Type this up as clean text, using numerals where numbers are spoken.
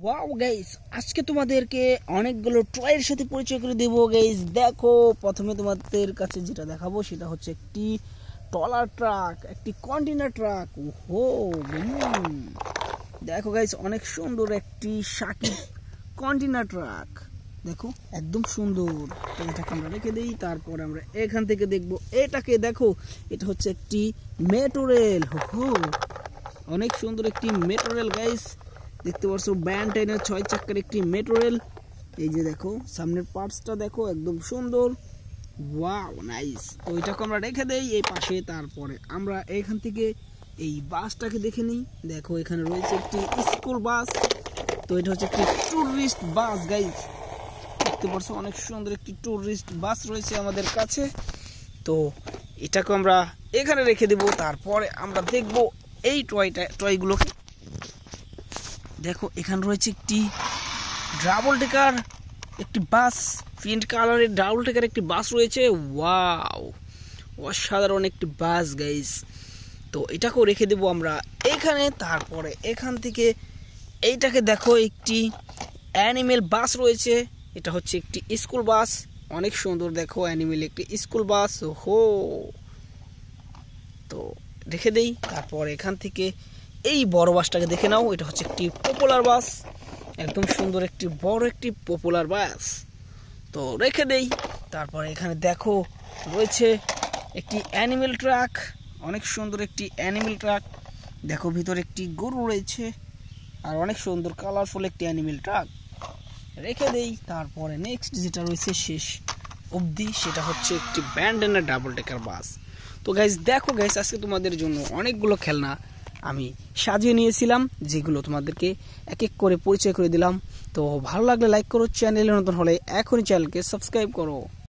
Wow guys, আজকে তোমাদেরকে অনেকগুলো টয়ের সাথে পরিচয় করে দেবো গাইস। দেখো, প্রথমে তোমাদের কাছে যেটা দেখাবো সেটা হচ্ছে একটি ট্রলার ট্রাক, একটি কন্টেনার ট্রাক। ওহো, দেখো গাইস, অনেক সুন্দর একটি সাকিব কন্টেনার ট্রাক। দেখো, একদম সুন্দর। তো এটাকে আমরা রেখে দিই, তারপরে আমরা এখান থেকে দেখবো এটাকে। দেখো, এটা হচ্ছে একটি মেট্রো রেল। হো, অনেক সুন্দর একটি মেট্রো রেল গাইস। দেখতে পাচ্ছ ব্যান্ড টাইনের 6 চাক্কার একটি মেট্রো রেল। এই যে দেখো, সামনের পার্টসটা দেখো, একদম সুন্দর। Wow, nice. তো এটাকে আমরা রেখে দেই এই পাশে। তারপরে আমরা এখান থেকে এই বাসটাকে দেখে নিই। দেখো, এখানে রয়েছে একটি স্কুল বাস। তো এটা হচ্ছে একটি ট্যুরিস্ট বাস গাইস। দেখতে পাচ্ছ অনেক সুন্দর একটি ট্যুরিস্ট বাস রয়েছে আমাদের কাছে। তো এটাকে আমরা এখানে রেখে দেব। তারপরে আমরা দেখব এই টয়গুলোকে। দেখো, এখানে রয়েছে একটি ডাবল টেকার একটি বাস, পিঙ্ক কালারের ডাবল টেকার একটি বাস রয়েছে। ওয়াও, অসাধারণ একটি বাস গাইস। তো এটাকেও রেখে দেব আমরা এখানে। তারপরে এখান থেকে এইটাকে দেখো, একটি অ্যানিমেল বাস রয়েছে। এটা হচ্ছে একটি স্কুল বাস, অনেক সুন্দর। দেখো, অ্যানিমেল একটি স্কুল বাস। হো, তো রেখে দেই। তারপর এখান থেকে এই বড় বাসটাকে দেখে নাও। এটা হচ্ছে একটি পপুলার বাস, একদম সুন্দর একটি বড় একটি পপুলার বাস। তো রেখে দেই। তারপর এখানে দেখো রয়েছে একটি অ্যানিমেল ট্রাক, অনেক সুন্দর একটি অ্যানিমেল ট্রাক। দেখো, ভিতরে একটি গরু রয়েছে আর অনেক সুন্দর কালারফুল একটি অ্যানিমেল ট্রাক। রেখে দেই। তারপরে নেক্সট যেটা রয়েছে শেষ অবধি, সেটা হচ্ছে একটি ব্যান্ডেনার ডাবল টেকার বাস। তো গাইজ দেখো গাইজ, আজকে তোমাদের জন্য অনেকগুলো খেলনা আমি সাজিয়ে নিয়েছিলাম, যেগুলো তোমাদেরকে এক এক করে পরিচয় করে দিলাম। তো ভালো লাগলে লাইক করো, চ্যানেলে নতুন হলে এখনই চ্যানেলকে সাবস্ক্রাইব করো।